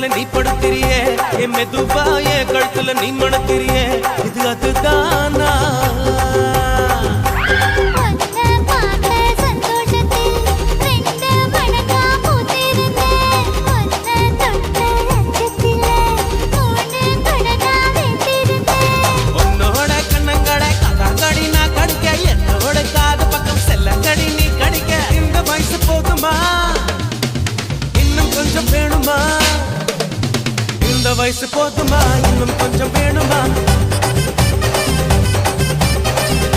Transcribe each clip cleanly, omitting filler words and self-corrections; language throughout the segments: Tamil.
நீ படுத்திரியே என் மெதுவாய கழுத்துல நீ மணத்திரியே இது அதுதானா உன்னோட கண்ணங்கடை கதாங்கடி நான் கடிக்க என்னோட காது பக்கம் செல்லங்கடி நீ கடிக்க இந்த வயசு போதுமா இன்னும் கொஞ்சம் வேணுமா இந்த வயசு போதுமா இன்னும் கொஞ்சம் வேணுமா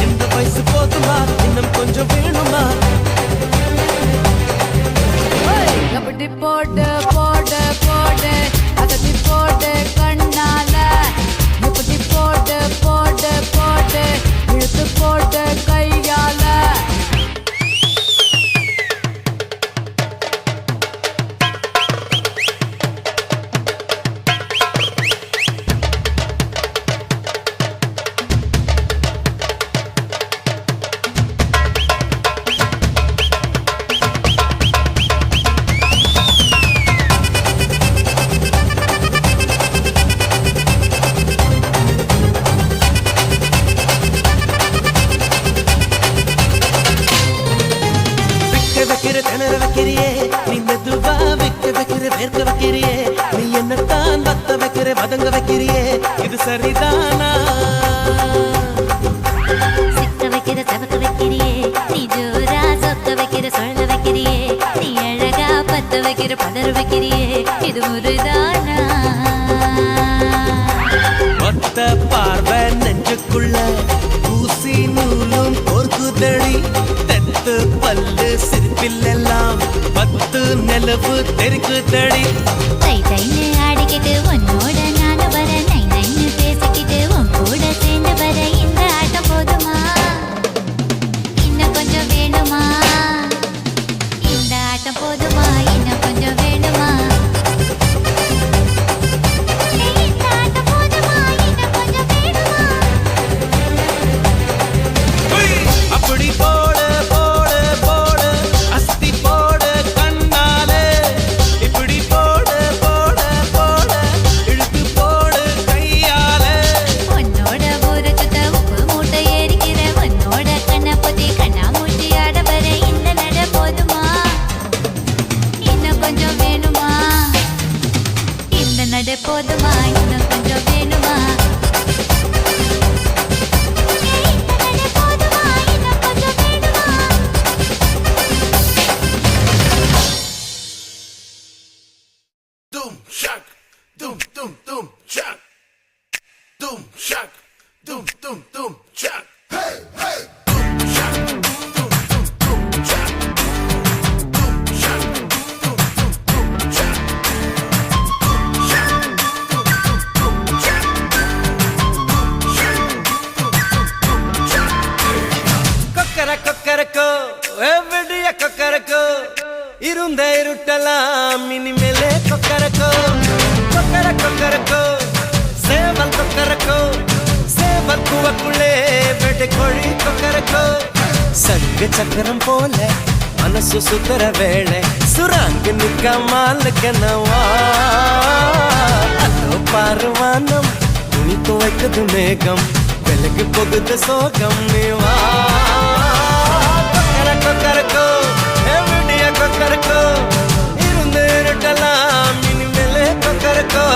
இந்த வயசு போதுமா இன்னும் கொஞ்சம் வேணுமா கபடி போடு போடு போடு அதடி போடு கண்ணால கபடி போடு போடு போடு இழுத்து போடு கையால திணற வைக்கிறியே நீ மெதுவா வைக்க வைக்கிற வேர்க்க வைக்கிறியே நீ என்னத்தான் வத்த வைக்கிற வதங்க வைக்கிறியே இது சரிதானா சிக்க வைக்கிற சவக்க வைக்கிறியே நீ ஜோரா சொக்க வைக்கிற சொல்ல வைக்கிறியே நீ அழகா பத்த வைக்கிற பதற வைக்கிறியே இது முருதானா ஒத்த பார்வை நெஞ்சுக்குள்ள ஊசி நூலும் கோர்க்குதடி தெத்து பல்லு சிரிப்பிலெல்லாம் பத்து நிலவு தெருக்குதடி தை தைன்னு ஆடிக்கிட்டு உன்னோட நானும் வர நை நைன்னு பேசிக்கிட்டு உன் கூட சேர்ந்து வர இந்த ஆட்டம் போதுமா இன்னும் கொஞ்சம் வேணுமா இந்த ஆட்டம் போதுமா இன்னும் கொஞ்சம் வேணுமா இந்த ஆட்டம் போதுமா இன்னும் கொஞ்சம் வேணுமா அப்படி போடு போடு போடு அஸ்தி போடு கண்ணாலே இப்படி போடு போடு போடு இழுத்து போடு கையாலே உன்னோட ஊரை சுத்த உப்பு மூட்டை ஏறிக்கிற உன்னோட கண்ணை பொத்தி கண்ணா மூட்டி ஆட வர இந்த நட போதுமா இன்னும் கொஞ்சம் வேணுமா இந்த நட போதுமா இன்னும் கொஞ்சம் வேணுமா இந்த நட போதுமா இன்னும் கொஞ்சம் வேணுமா Doom shock, doom doom doom shock, doom shock, doom doom doom shock. Hey hey, doom shock, doom doom doom shock, doom shock, doom doom doom shock, doom shock, doom doom doom shock, doom shock, doom doom doom shock. கொக்கர Kokkarakko எவ்வடிய Kokkarakko இருந்த இருட்டலாம் இனிமேலே கொக்கரக்கோ கொக்கர கொக்கரக்கோ சேவல் கொக்கரக்கோ சேவல் கூவக்குள்ளே வெட்டு கோழி கொக்கரக்கோ சங்கு சக்கரம் போல மனசு சுத்தர வேளை சுராங்கு நிக்க மாலுக்கனவா அதோ பார்வானம் துணி துவைக்குது மேகம் வெளுக்கு போகுது சோகம் நீவா கொக்கரக்கோ எவிடிய கொக்கரக்கோ இருந்து இருட்டலாம் இனிமேலே கொக்கரக்கோ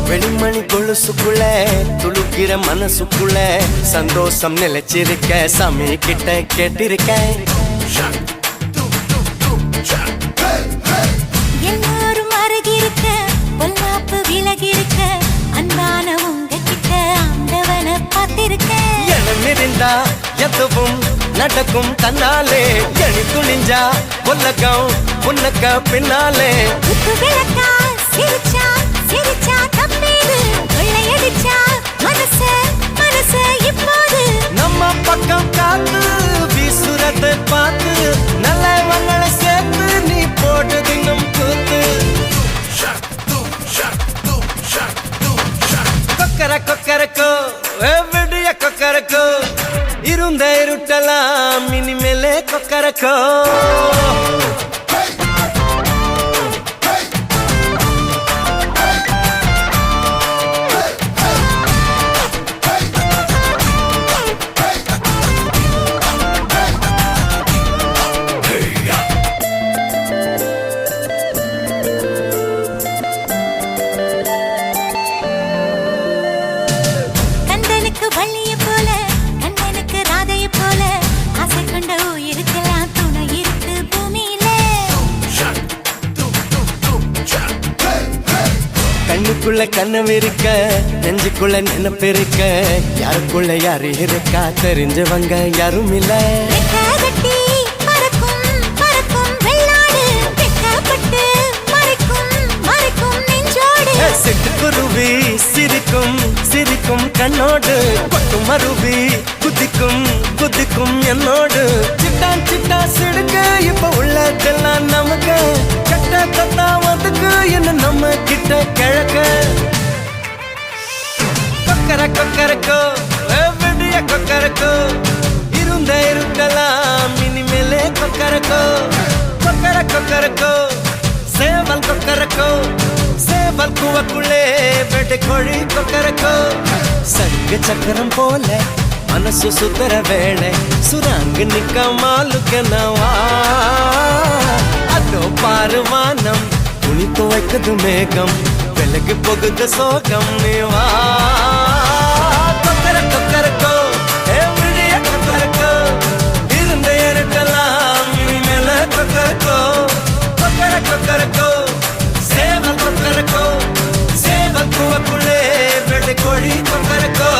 வெளிமணி கொலுசுக்குள்ள துளுக்கிற மனசுக்குள்ள சந்தோஷம் நிலைச்சிருக்க சாமி கிட்ட கேட்டிருக்கேன் எல்லாரும் அருகிருக்க பொல்லாப்பு விலகிருக்க அன்பான உங்ககிட்ட ஆண்டவனை பார்த்திருக்கேன் எண்ணம் இருந்தா எதுவும் நடக்கும் தன்னாலே எணி துணிஞ்சா உலகம் உனக்க பின்னாலே குத்து விளக்கா சிரிச்சா சிரிச்சா தப்பேது கொள்ளையடிச்சா மனசு மனசு இப்போது நம்ம பக்கம் காத்து வீசுறத பார்த்து நல்லவங்களை சேர்த்து நீ போட்டு தின்னும் கூத்து கொக்கர கொக்கரக்கோ விடிய கொக்கரக்கோ இருந்த இருட்டலாம் இனிமேலே கொக்கரக்கோ கந்தனுக்கு வள்ளிய போல கண்ணனுக்கு ராதைய போல ஆசை கொண்ட உயிருக்கெல்லாம் துணை இருக்கு பூமியில கண்ணுக்குள்ள கனவு இருக்க நெஞ்சுக்குள்ள நினைப்பு இருக்க யாருக்குள்ள யாரு இருக்கா தெரிஞ்சவங்க யாரும் இல்ல கட்டி பறக்கும் பறக்கும் வெள்ளாடு வெட்டப்பட்டு மறைக்கும் மறைக்கும் நெஞ்சோடு சிட்டுக்குருவி சிரிக்கும் சிரிக்கும் கண்ணோடு கொட்டு மருவி குதிக்கும் குதிக்கும் என்னோடு சிட்டான் சிட்டா சிடுக்க இப்ப உள்ளதெல்லாம் நமக்கு கட்ட கத்தா வந்துக்கு என்ன நம்ம கிட்ட கிழக்க கொக்கர கொக்கரக்கோ விடிய கொக்கரக்கோ இருந்த இருட்டலாம் இனிமேலே கொக்கரக்கோ கொக்கர கொக்கரக்கோ சேவல் கொக்கரக்கோ சேவல் கூவக்குள்ளே வெட்டு கோழி கொக்கரக்கோ சங்கு சக்கரம் போல மனசு சுத்தர வேளை சுராங்கு நிக்க மாலுக்கனவா அதோ பார்வானம் துணி துவைக்குது மேகம் வெளுக்கு போகுது சோகம் நீவா கொக்கர கொக்கரக்கோ விடிய கொக்கரக்கோ இருந்த இருட்டலாம் இனிமேல கொக்கரக்கோ கொக்கர கொக்கரக்கோ சேவல் கொக்கரக்கோ சேவல் கூவக்குள்ளே வெள்ளை கோழி கொக்கரக்கோ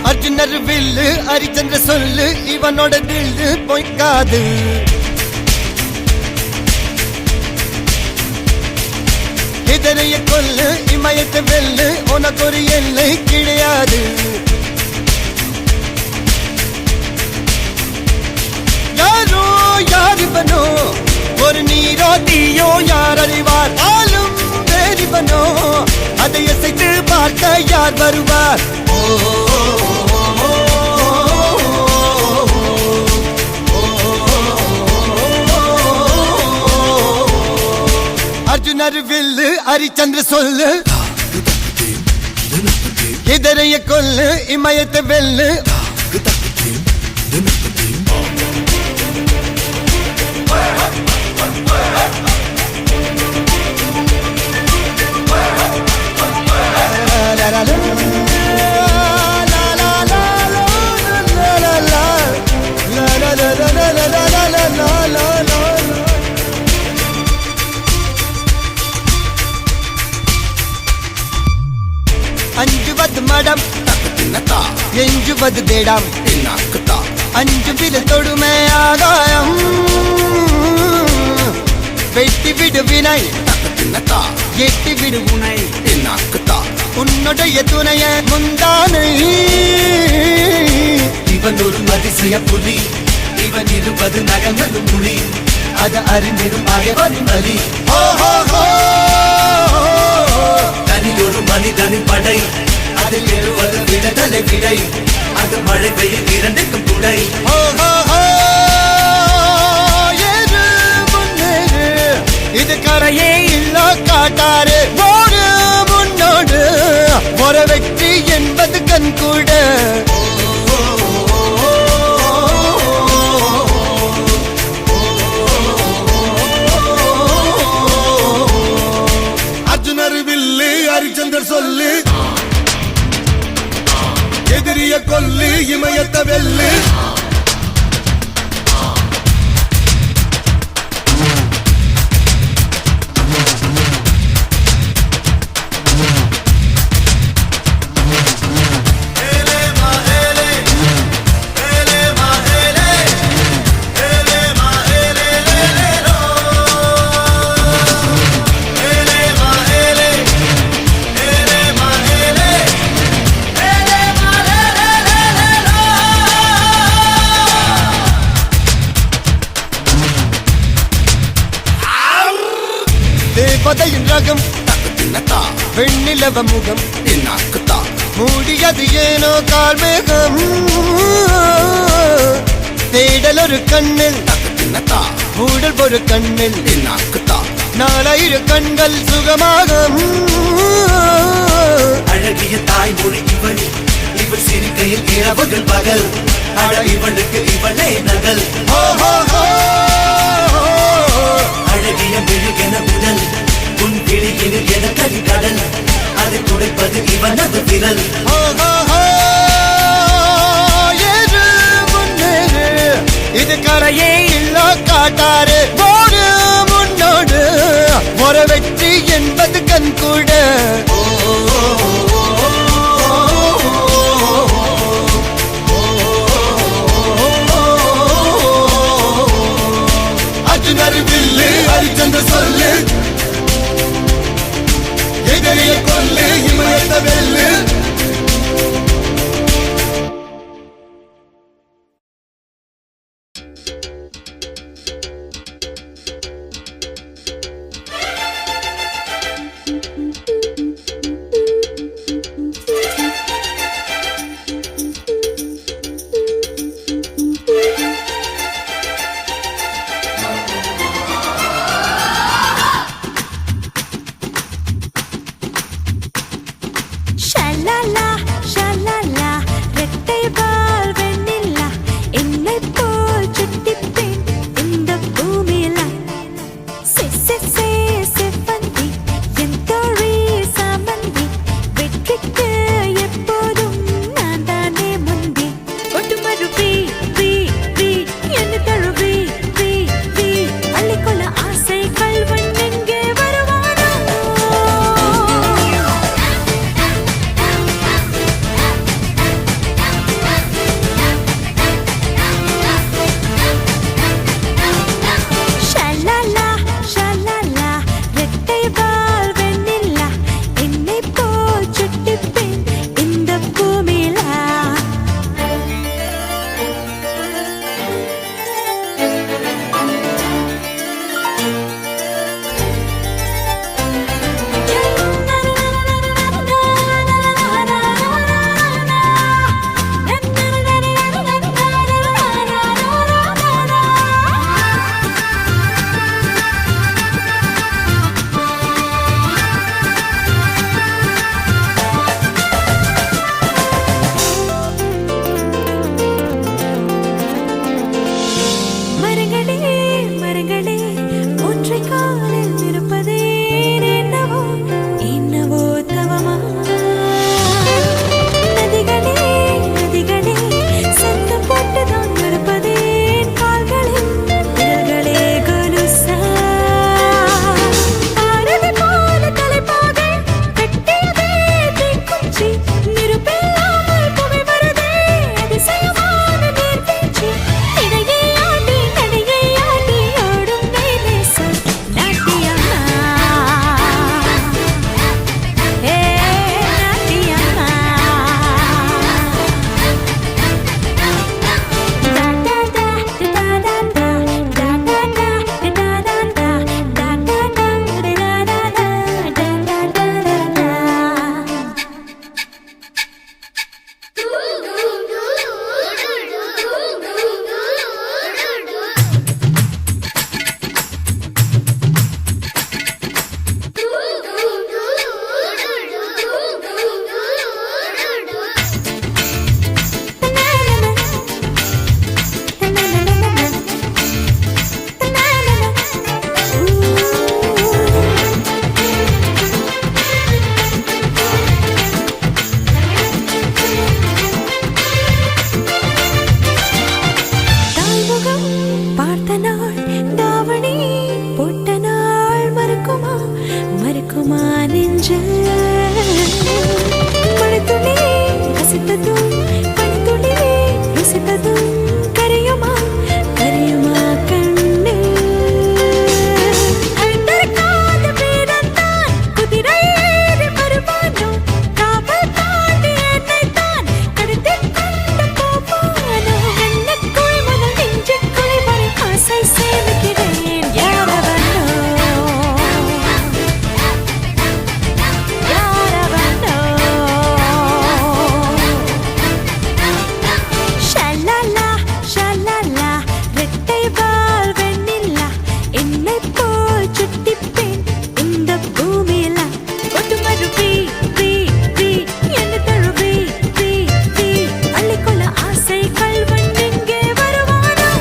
அர்ஜுனர் வில்லு ஹரிச்சந்திர சொல்லு இவனோட தில்லு பொய்க்காது இதரைய கொல்லு இமயத்தை வெல்லு உனக்கு ஒரு எல்லை கிடையாது யாரோ யாரிவனோ ஒரு நீரோ தீயோ யார் அறிவார் ஆளும் வேறிவனோ அதை அசைத்து பார்க்க யார் வருவார் அர்ஜுனர் வில்லு ஹரிச்சந்திர சொல்லு எதிரைய கொல்லு இமயத்தை வெல்லு அஞ்சுவது மடம் எஞ்சுவது தேடம் அஞ்சு வித தொடுமை ஆகாயம் வெட்டி விடு வினை எட்டி விடு உனை உன்னுடைய துணைய முந்தானை இவன் ஒரு அதிசய புலி இவன் இருபது நகங்களும் புலி அது அறிந்திடும் அயவனின் வலி தனியொரு மனிதனின் படை அதில் எழுவது விடுதலை விடை அது மழை பெய்யும் இரண்டுக்கும் துணை இது கரையே இல்ல காட்டாரு ஓடு முன்னோடு ஒரு வெற்றி என்பது கண் கூட அர்ஜுனர் வில்லு ஹரிச்சந்தர் சொல்லு எதிரிய கொல்லு இமயத்த வெல்லு தேவதையின் ரகம் வெண்ணிலவ முகம் மூடியது ஏனோ கால்மேகம் தேடல் ஒரு கண்ணில் மூடல் ஒரு கண்ணில் நாலாயிர கண்கள் சுகமாகும் அழகிய தாய்மொழி இவள் இவள் சிரிக்கையில் இரவுகள் பகல் அழ இவளுக்கு இவளே நகல் அழகிய மெழுகென உடல் உன் கிளியில் என கரிகடல் அதை துடைப்பது இவனது விரல் இது கரையே இல்ல காட்டாரு ஓடு முன்னோடு ஒரு வெற்றி என்பது கண் கூட அர்ஜுனர் வில்லு ஹரிச்சந்திர சொல்லு எதிரிய கொல்லு இமயத்த வெல்லு ஷலா நெஞ்ச மழைத்துளி கசித்ததும் பனித்துளி ருசித்ததும் கரையுமா கரையுமா கண்ணு கழுத்தறுக்காத வீரன்தான் குதிரை ஏறி வருவானோ காவல் தாண்டி என்னைத்தான் கடத்திக் கொண்டு போவானோ கண்ணுக்குள் முதல் நெஞ்சுக்குள் வரை ஆசை சேமிக்கிறேன் யாரவனோ ஷலலா ஷலலா ரெட்டை வால் வெண்ணிலா என்னை போல் சுட்டிப்பேன் இந்த பூமியில ஒட்டு மறுபி பி பி என்ன தழுவி பி பி அள்ளிக்கொள்ள ஆசை கல்வன் எங்கே வருவானோ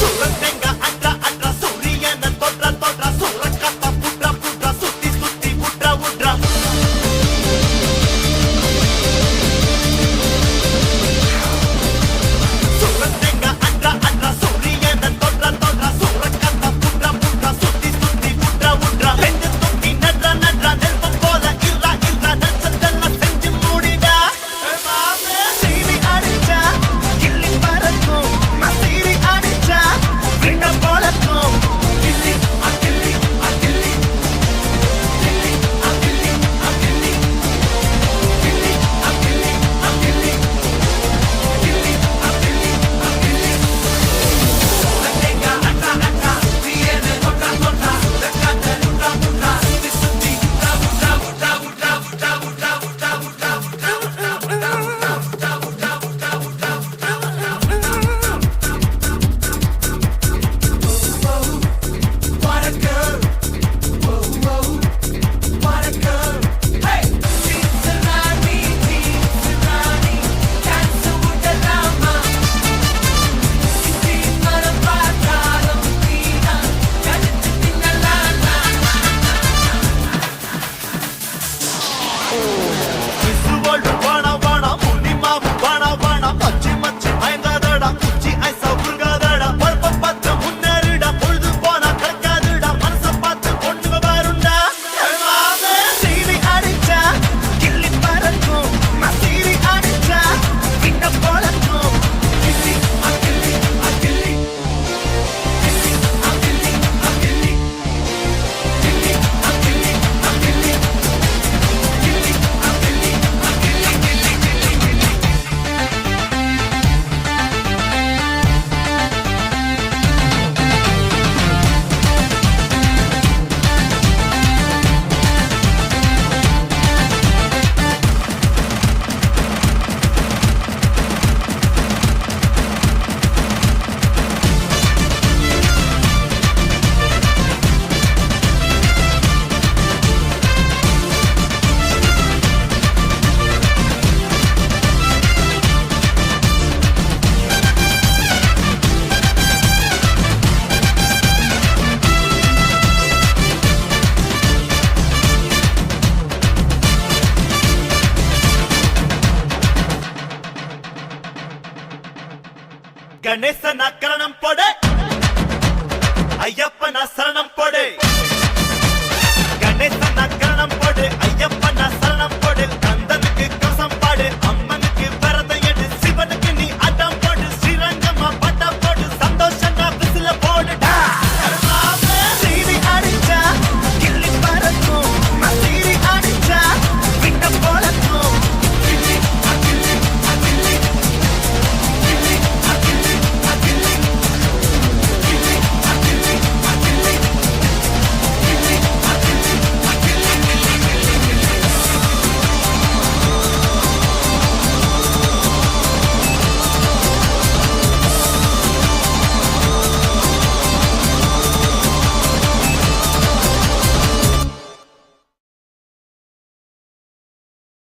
சுரத்தெங்க அட்ரா அட்ரா சூரியன தொட்ரா தொட்ரா சுரக்கத்த புட்ரா புட்ரா சுத்தி சுத்தி புட்ரா புட்ரா சுரத்தெங்க அட்ரா அட்ரா சூரியன தொட்ரா தொட்ரா சுரக்கத்த புட்ரா புட்ரா சுத்தி சுத்தி புட்ரா புட்ரா நெஞ்சு தொக்கி நட்ரா நட்ரா நெருப்பம் போல இல்லா இல்லா நட்சத்தெல்லாம் செஞ்சு மூடிடா மாமே சீனி அடிச்சா கிள்ளி பறக்கும் மசீரி அடிச்சா விண்ட போலக்கும் கிள்ளி அகிள்ளி அகிள்ளி கிள்ளி அகிள்ளி அகிள்ளி கிள்ளி அகிள்ளி அகிள்ளி கிள்ளி அகிள்ளி அகிள்ளி சுரத்தெங்க அட்ரா அட்ரா சூரியன தொட்ரா தொட்ரா சுரக்கத்த புட்ரா புட்ரா சுத்தி சுத்தி புட்ரா புட்ரா புட்ரா புட்ரா புட்ரா புட்ரா புட்ரா புட்ரா புட்ரா புட்ரா புட்ரா புட்ரா புட்ரா புட்ரா What a girl! Whoa, whoa, what a girl! Hey! She's a Rani, dance with the Rama. She's not a bad Tina, கடிச்சு தின்னலானா. விசுவோடு வாணா வாணா முன்னிமாவு வாணா வாணா மச்சி மச்சி மயங்காதடா குச்சி ஐசா உருகாதடா பல்ப பார்த்து முன்னேறிடா பொழுது போனா கிடைக்காதுடா மனச பார்த்து கொண்டு வருண்டா சீனி அடிச்சா கிள்ளி பறக்கும் மசீரி அடிச்சா விண்ட போலக்கும் கிள்ளி அகிள்ளி அகிள்ளி கிள்ளி அகிள்ளி அகிள்ளி கிள்ளி அகிள்ளி அகிள்ளி கிள்ளி அகிள்ளி கணேசனா கரணம் போடு ஐயப்பனா சரணம் போடு